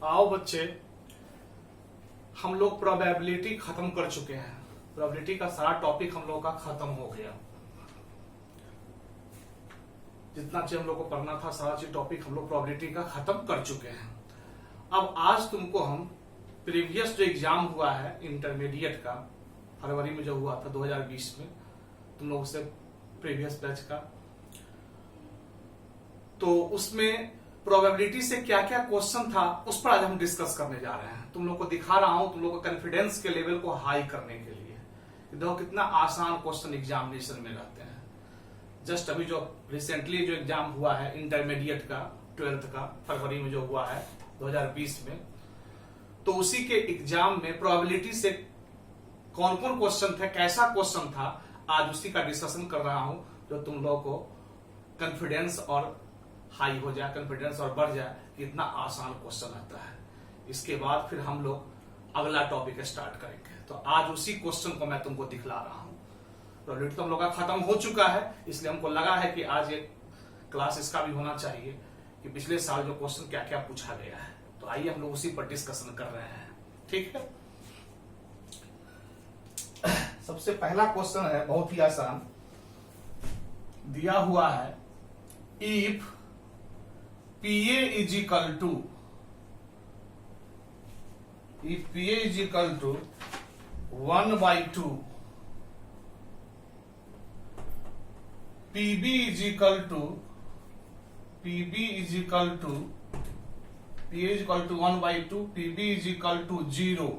आओ बच्चे, हम लोग प्रोबेबिलिटी खत्म कर चुके हैं। प्रोबेबिलिटी का सारा टॉपिक हम लोग का खत्म हो गया। जितना चीज हम लोग को पढ़ना था सारा चीज टॉपिक हम लोग प्रोबेबिलिटी का खत्म कर चुके हैं। अब आज तुमको हम प्रीवियस जो एग्जाम हुआ है इंटरमीडिएट का, फरवरी में जो हुआ था 2020 में, तुम लोग से प्रीवियस बैच का, तो उसमें प्रोबेबिलिटी से क्या क्या क्वेश्चन था उस पर आज हम डिस्कस करने जा रहे हैं। तुम लोग को दिखा रहा हूं, तुम लोग को कॉन्फिडेंस के लेवल को हाई करने के लिए। देखो कितना आसान क्वेश्चन एग्जामिनेशन में रहते हैं। जस्ट अभी जो रिसेंटली जो एग्जाम हुआ है इंटरमीडिएट का 12th का, फरवरी में जो हुआ है 2020 में, तो उसी के एग्जाम में प्रोबेबिलिटी से कौन कौन क्वेश्चन थे, कैसा क्वेश्चन था, आज उसी का डिस्कशन कर रहा हूं, जो तुम लोगों को कॉन्फिडेंस और हाई हो जाए, कॉन्फिडेंस और बढ़ जाए कि इतना आसान क्वेश्चन आता है। इसके बाद फिर हम लोग अगला टॉपिक स्टार्ट करेंगे। तो आज उसी क्वेश्चन को मैं तुमको दिखला रहा हूं। प्रोबेबिलिटी तो हम लोग का खत्म हो चुका है, इसलिए हमको लगा है कि आज एक क्लास इसका भी होना चाहिए कि पिछले साल जो क्वेश्चन क्या क्या पूछा गया है। तो आइए हम लोग उसी पर डिस्कशन कर रहे हैं। ठीक है, सबसे पहला क्वेश्चन है बहुत ही आसान, दिया हुआ है if PA is equal to 1/2, PB is equal to 1/2, PB is equal to 0,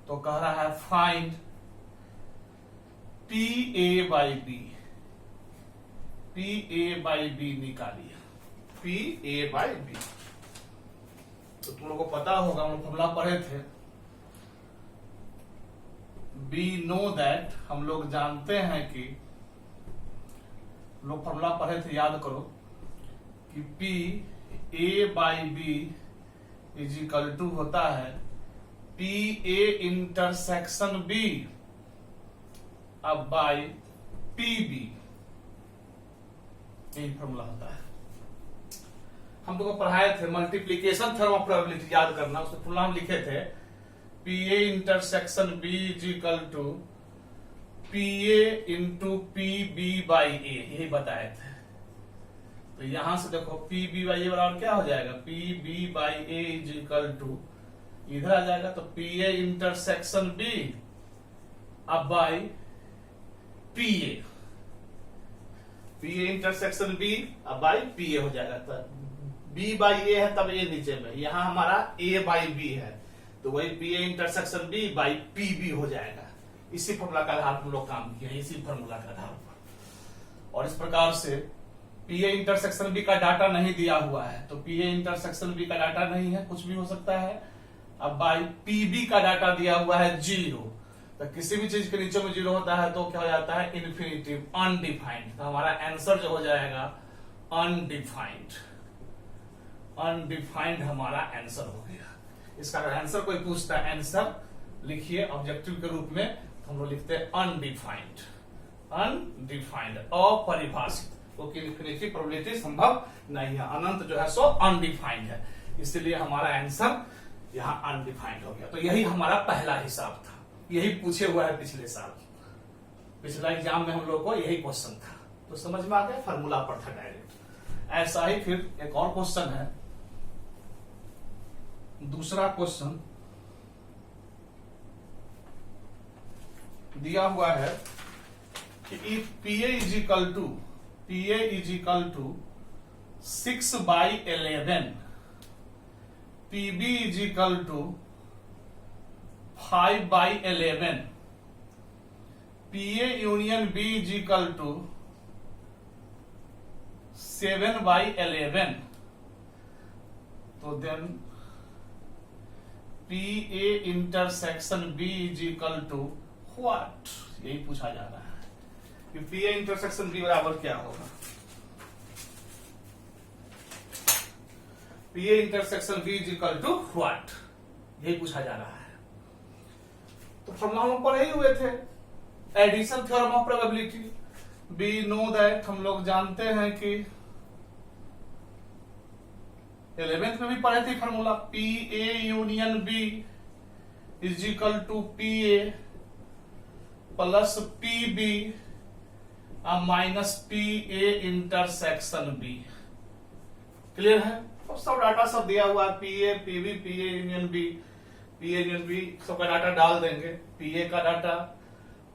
तो कह रहा है फाइंड PA by B निकालिए। PA/B, तो तुम लोग को पता होगा, हम लोग फॉर्मूला पढ़े थे। We know that, हम लोग जानते हैं कि, लोग फॉर्मूला पढ़े थे, याद करो कि PA/B इज इक्वल टू होता है PA इंटरसेक्शन B अब बाय PB, यही फॉर्मूला होता है। हम लोग पढ़ाए थे मल्टीप्लीकेशन थ्योरम ऑफ प्रोबेबिलिटी, याद करना, उसमें फॉर्मूला हम लिखे थे PA intersection B is equal to PA into PB/A, यही बताए थे। तो यहां से देखो PB/A बराबर क्या हो जाएगा, PB/A इज इक्वल टू, इधर आ जाएगा तो PA इंटरसेक्शन B अब by PA, PA intersection B अब बाय PA हो जाएगा। तो B/A है तब A नीचे में, यहां हमारा A/B है, तो वही PA intersection B by PB हो जाएगा। इसी फॉर्मूला का आधार पर हम लोग काम किए, इसी फॉर्मूला के आधार पर। और इस प्रकार से PA इंटरसेक्शन B का डाटा नहीं दिया हुआ है, तो PA इंटरसेक्शन B का डाटा नहीं है, कुछ भी हो सकता है। अब बाई PB का डाटा दिया हुआ है 0, तो किसी भी चीज के नीचे में 0 होता है तो क्या हो जाता है, इन्फिनिटिव, अनडिफाइंड। तो हमारा आंसर जो हो जाएगा अनडिफाइंड, अनडिफाइंड हमारा आंसर हो गया। इसका अगर आंसर कोई पूछता है, आंसर लिखिए ऑब्जेक्टिव के रूप में, तो हम लोग लिखते हैं अनडिफाइंड, अनडिफाइंड, अपरिभाषित, क्योंकि इन्फिनिटी प्रोबेबिलिटी संभव नहीं है, अनंत जो है सो अनडिफाइंड है, इसलिए हमारा आंसर यहाँ अनडिफाइंड हो गया। तो यही हमारा पहला हिसाब था, यही पूछे हुआ है पिछले साल, पिछला एग्जाम में हम लोग को यही क्वेश्चन था। तो समझ में आ गया, फॉर्मूला पर था डायरेक्ट। ऐसा ही फिर एक और क्वेश्चन है, दूसरा क्वेश्चन दिया हुआ है कि if PA is equal to 6/11, PB is equal to 5/11, PA union B is equal to 7/11, तो then PA intersection B is equal to what, यही पूछा जा रहा है कि PA इंटरसेक्शन B बराबर क्या होगा। PA intersection B is equal to what, यही पूछा जा रहा है। तो फॉर्मूला हम पढ़े ही हुए थे, addition theorem of probability. We know that, हम लोग जानते हैं कि 11th में भी पढ़े थे formula, P A union B is equal to P A plus P B minus P A intersection B. Clear है? और सब डाटा सब दिया हुआ है, P A P B P A union B, P A union B सबका data डाल देंगे, पी ए का डाटा,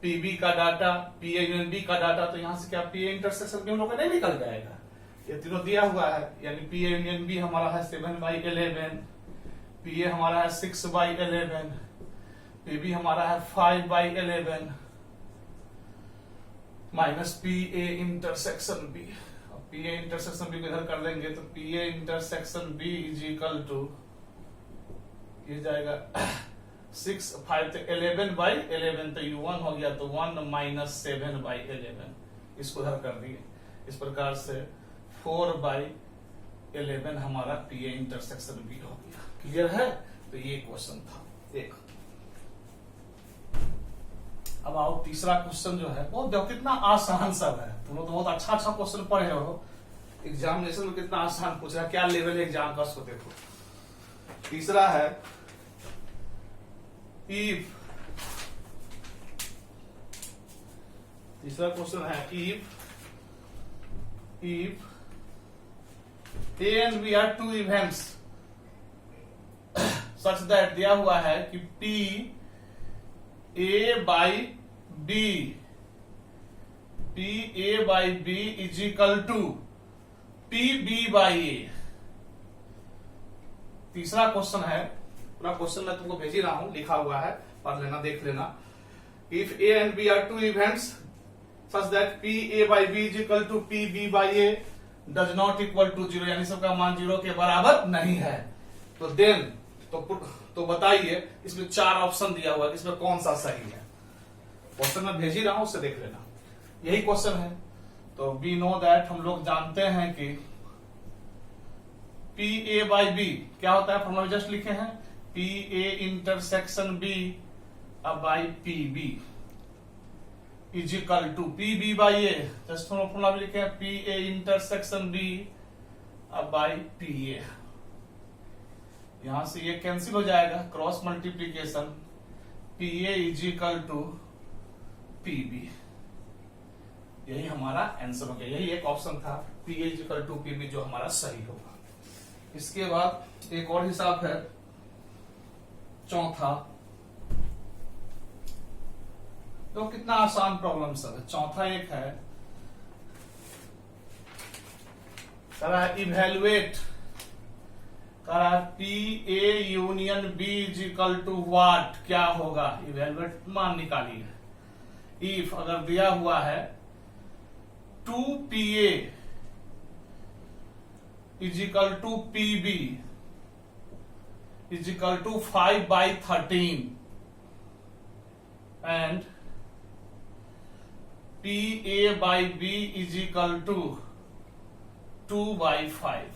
पी बी का data, P A union B का डाटा, तो यहां से क्या पी ए इंटरसेक्शन बी हम लोग का नहीं निकल जाएगा। ये तीनों दिया हुआ है, यानी पी ए यूनियन बी हमारा है 7/11, पी ए हमारा है 6/11, पी बी हमारा है 5/11 minus P A intersection B. P A intersection B को इधर कर देंगे तो P A intersection B is equal to ये जाएगा 6 5 तो 11/11 तो ये 1 हो गया, तो 1 माइनस 7/11 इसको इधर कर दिए। इस प्रकार से 4/11 हमारा पी ए इंटरसेक्शन बी हो गया। क्लियर है? तो ये क्वेश्चन था एक। अब आओ तीसरा क्वेश्चन जो है वो देखो कितना आसान सब है। तुम लोग तो बहुत अच्छा अच्छा क्वेश्चन पढ़े हो, एग्जामिनेशन में कितना आसान पूछ रहा है, क्या लेवल है एग्जाम का उसको देखो। तीसरा है इफ, तीसरा क्वेश्चन है if A and B are two events such that दिया हुआ है कि P A by B, P A by B is equal to P B by A. तीसरा क्वेश्चन है, पूरा क्वेश्चन मैं तुमको भेज ही रहा हूं, लिखा हुआ है, पढ़ लेना, देख लेना। If A and B are two events such that P A by B is equal to P B by A does not equal to 0, यानी सबका मान 0 के बराबर नहीं है, तो देन तो बताइए इसमें 4 ऑप्शन दिया हुआ है, इसमें कौन सा सही है। क्वेश्चन मैं भेज ही रहा हूं, उससे देख लेना, यही क्वेश्चन है। तो वी नो दैट, हम लोग जानते हैं कि पी ए बाई बी क्या होता है, फॉर्मूला जस्ट लिखे हैं, पी ए इंटरसेक्शन बी अब by P B is equal to P B by A, just formula भी लिखे हैं, पी ए इंटरसेक्शन बी अब बाई पी ए। यहां से ये कैंसिल हो जाएगा, cross multiplication, P A is equal to P B, यही हमारा आंसर हो गया। यही एक ऑप्शन था, P A is equal to P B, जो हमारा सही होगा। इसके बाद एक और हिसाब है, चौथा, तो कितना आसान प्रॉब्लम सब है। चौथा एक है, इवेलुएट करा P A union B is equal to what, क्या होगा, इवेलुएट मान निकालिए। इफ अगर दिया हुआ है 2PA is equal to PB is equal to 5/13 and PA by B is equal to 2/5,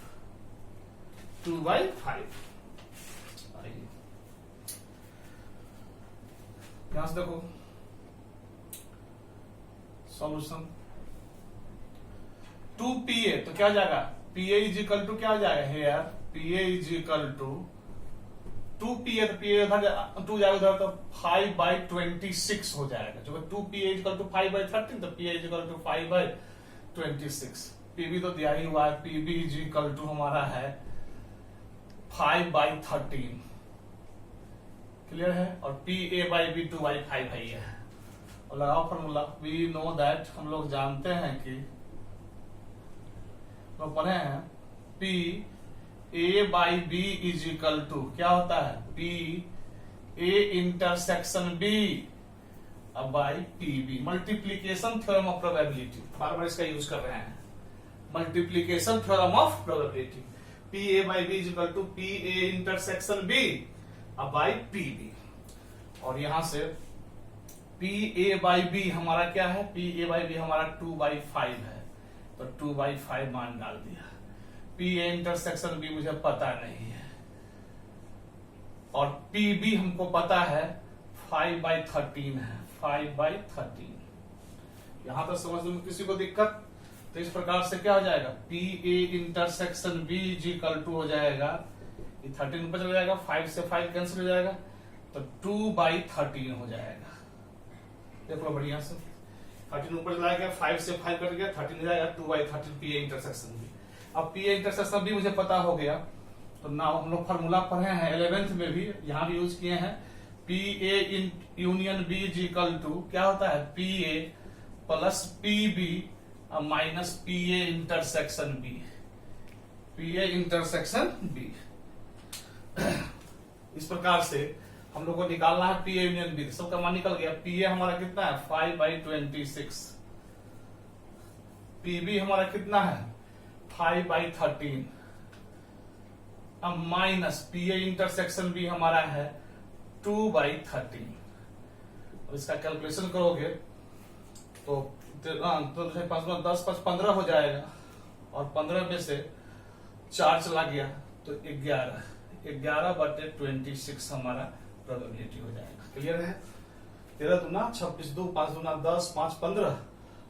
2/5। यहां से देखो सॉल्यूशन, 2PA तो क्या जाएगा, PA इज इक्वल टू क्या जाएगा here, PA is equal to 2PA, तो PA उधर 2 जाएगा उधर, तो 5/26 हो जाएगा। जो 2PA इज इक्वल टू 5/13, तो PA is equal to 5/26। PB तो दिया ही हुआ है, PB इज इक्वल टू हमारा है 5/13, क्लियर है, और PA बाई B 2/5 है ये है। और लगाओ फॉर्मूला, वी नो दैट, हम लोग जानते हैं कि तो पढ़े हैं P A by B is equal to क्या होता है, पी ए इंटरसेक्शन बी अब by P B, multiplication theorem of probability, बार बार इसका यूज कर रहे हैं, multiplication theorem of probability, P A by B is equal to P A intersection B अब बाई पी बी। और यहां से पी ए बाई बी हमारा क्या है, पी ए बाई बी हमारा 2/5 है, तो 2/5 मान डाल दिया। पी ए इंटरसेक्शन बी मुझे पता नहीं है, और पी बी हमको पता है 5/13 है, 5/13। यहां तक समझ लो किसी को दिक्कत, तो तो इस प्रकार से क्या हो जाएगा, P A intersection B is equal to हो जाएगा, 13 ऊपर चला जाएगा, 5 से 5 कैंसिल हो जाएगा, तो 2/13 हो जाएगा। देख लो बढ़िया से, 13 ऊपर चला गया, 5 से 5 कट गया, 13 हो जाएगा, 2/13 पी ए इंटरसेक्शन बी। अब पी ए इंटरसेक्शन बी मुझे पता हो गया, तो नाउ हम लोग फॉर्मूला पढ़े हैं 11th में भी, यहां भी यूज किए हैं। P A union B is equal to क्या होता है, P A plus P B minus P A intersection B, P A intersection B. इस प्रकार से हम लोग को निकालना है पी ए यूनियन बी। सबका मान निकल गया, पी ए हमारा कितना है 5/26, पी बी हमारा कितना है 5/13, अब minus P A intersection B हमारा है 2/13। और इसका कैलकुलेशन करोगे तो 10 5 15 हो जाएगा, और 15 में से 4 चला गया तो 11/26 हमारा प्रोबेबिलिटी हो जाएगा। क्लियर है? 13 दूना 26, 2 5 दूना 10, 5 15,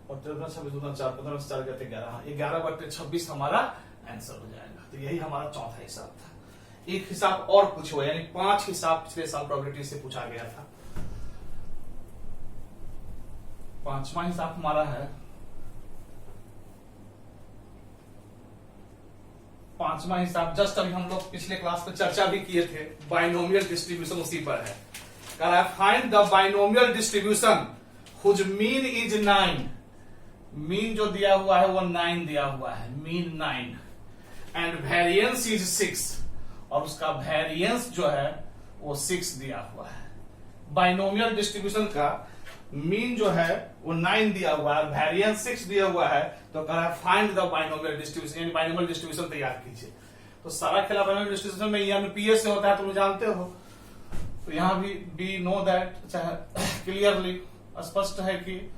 और 13 दूना 26, 2 दूना 4, 15 से 4 गया 11, 11/26 हमारा आंसर हो जाएगा। तो यही हमारा चौथा हिसाब था। एक हिसाब और पूछे हुए, यानी 5 हिसाब पिछले साल प्रोबेबिलिटी से पूछा गया था। 5वां हिसाब हमारा है, 5वां हिसाब जस्ट अभी हम लोग पिछले क्लास में चर्चा भी किए थे, बाइनोमियल डिस्ट्रीब्यूशन उसी पर है। Find the binomial distribution whose mean is 9, mean जो दिया हुआ है वो 9 दिया हुआ है, मीन 9, एंड वेरिएंस इज 6, और उसका वेरिएंस जो है वो 6 दिया हुआ है। बाइनोमियल डिस्ट्रीब्यूशन का मीन जो है वो 9 दिया हुआ है, वेरिएंस 6 दिया हुआ है, तो कह रहा है फाइंड द बाइनोमियल डिस्ट्रीब्यूशन, यानी बाइनोमियल डिस्ट्रीब्यूशन तैयार कीजिए। तो सारा खेला बाइनोमियल डिस्ट्रीब्यूशन में एनपीए से होता है, तुम जानते हो। तो यहां भी वी नो दैट, क्लियरली स्पष्ट है कि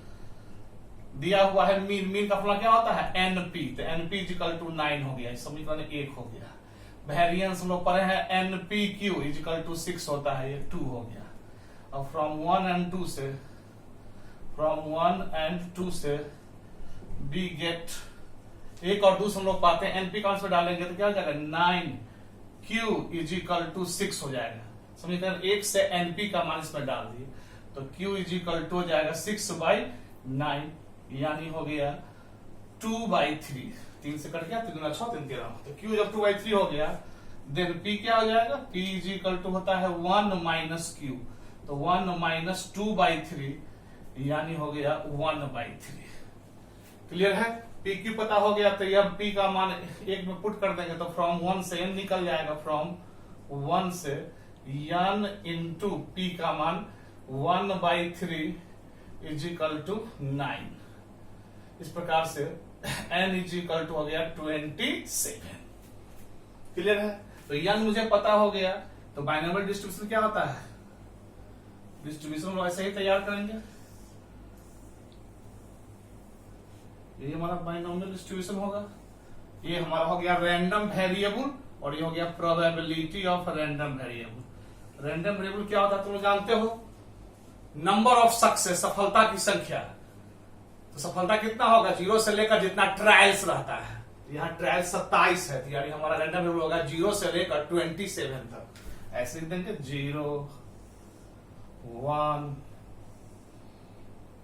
दिया हुआ है मीन, मीन का फॉर्मूला क्या होता है एनपी, तो एनपी इज इक्वल टू 9 हो गया, समीकरण 1 हो गया। वेरिएंस हम लोग पढ़े हैं NP Q is equal to 6 होता है, ये 2 हो गया। अब फ्रॉम 1 and 2 से बी गेट 1 और 2 हम लोग पाते हैं, एनपी का आंसर डालेंगे तो क्या हो जाएगा 9Q इज इक्वल टू 6 हो जाएगा। समीकरण 1 से एनपी का मान इसमें डाल दिए, तो Q इज इक्वल टू हो जाएगा 6/9, यानी हो गया 2/3, 3 से कट गया, 3 दूना 6, 3 13, तो Q जब 2/3 हो गया, देन P क्या हो जाएगा, P इज इक्वल टू होता है 1 माइनस Q, तो 1 माइनस 2/3, यानी हो गया 1/3। क्लियर है? P Q पता हो गया, तो अब P का मान 1 में पुट कर देंगे, तो फ्रॉम 1 से n निकल जाएगा, फ्रॉम 1 से n इंटू P का मान 1/3 इज इक्वल टू 9। इस प्रकार से n इज इक्वल टू हो गया 27। क्लियर है? तो n मुझे पता हो गया, तो बाइनोमियल डिस्ट्रीब्यूशन क्या होता है, डिस्ट्रीब्यूशन ऐसे ही तैयार करेंगे। ये हमारा बाइनोमियल डिस्ट्रीब्यूशन होगा, ये हमारा हो गया रैंडम वेरिएबल, और ये हो गया probability of random variable. Random variable क्या होता है तुम जानते हो, नंबर ऑफ सक्सेस, सफलता की संख्या। तो सफलता कितना होगा, 0 से लेकर जितना ट्रायल्स रहता है, यहाँ ट्रायल 27 है, तो यानी हमारा रैंडम वेरिएबल होगा 0 से लेकर 27 तक। ऐसे लिख देंगे 0 1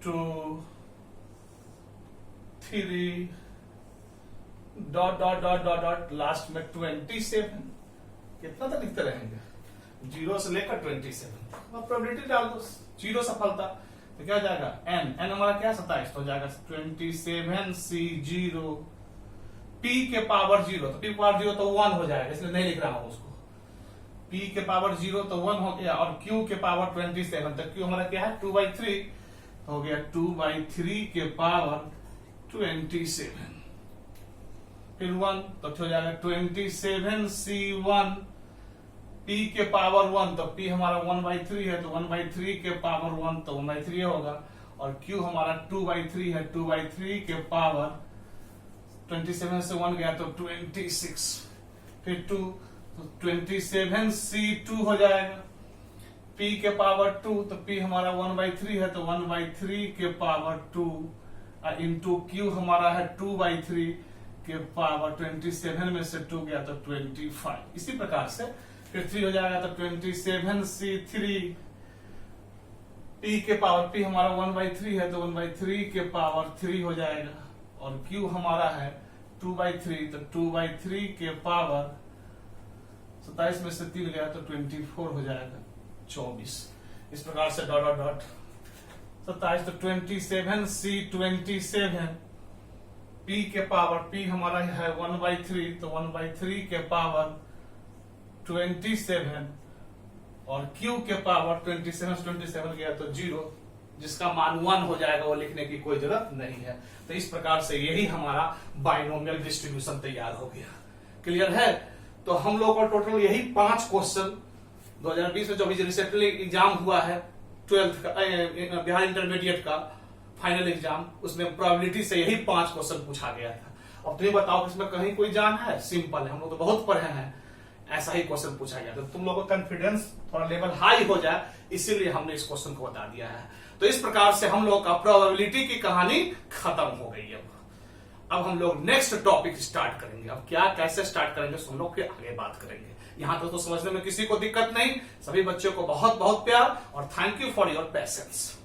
2 3 dot dot dot dot dot last में 27। कितना तक लिखते रहेंगे, 0 से लेकर 27। अब प्रोबेबिलिटी डाल दो, 0 सफलता, तो क्या हो जाएगा n हमारा क्या 27, तो हो जाएगा 27C0 p के पावर 0, तो p के पावर 0 तो 1 हो जाएगा, इसलिए नहीं लिख रहा हूं उसको। p के पावर 0 तो 1 हो गया, और q के पावर 27, तो q हमारा क्या है 2/3, तो हो गया 2/3 के पावर 27, फिर 1, तो हो जाएगा 27C1 p के पावर 1, तो p हमारा 1/3 है, तो 1/3 के पावर 1 तो 1/3 होगा, और q हमारा 2/3 है, 2/3 के पावर 27 से 1 गया तो 26, फिर 2, तो 27C2 हो जाएगा, p के पावर 2, तो p हमारा 1/3 है, तो 1/3 के पावर 2 इंटू क्यू हमारा है 2/3 के पावर 27 में से 2 गया तो 25। इसी प्रकार से फिर 3 हो जाएगा तो 27C3 P के पावर P हमारा 1/3 है तो 1/3 के पावर 3 हो जाएगा और Q हमारा है 2/3 तो 2/3 के पावर 27 में से 3 गया तो 24 हो जाएगा 24। इस प्रकार से डॉट डॉट डॉट 27 तो 27C27 P के पावर P हमारा है 1/3 तो 1/3 के पावर 27 और Q के पावर 27 गया तो 0, जिसका मान 1 हो जाएगा, वो लिखने की कोई जरूरत नहीं है। तो इस प्रकार से यही हमारा बाइनोमियल डिस्ट्रीब्यूशन तैयार हो गया। क्लियर है? तो हम लोग को टोटल यही 5 क्वेश्चन 2020 में जो भी रिसेंटली एग्जाम हुआ है 12th का बिहार इंटरमीडिएट का फाइनल एग्जाम, उसमें प्रोबेबिलिटी से यही 5 क्वेश्चन पूछा गया था। अब तुम्हें बताओ कि इसमें कहीं कोई जान है? सिंपल है, हम लोग तो बहुत पढ़े हैं, ऐसा ही क्वेश्चन पूछा गया। तो तुम लोगों का कॉन्फिडेंस थोड़ा लेवल हाई हो जाए, इसीलिए हमने इस क्वेश्चन को बता दिया है। तो इस प्रकार से हम लोग का प्रोबेबिलिटी की कहानी खत्म हो गई है। अब हम लोग नेक्स्ट टॉपिक स्टार्ट करेंगे। अब क्या कैसे स्टार्ट करेंगे हम लोग के आगे बात करेंगे। यहां तक तो समझने में किसी को दिक्कत नहीं। सभी बच्चों को बहुत बहुत प्यार और thank you for your patience.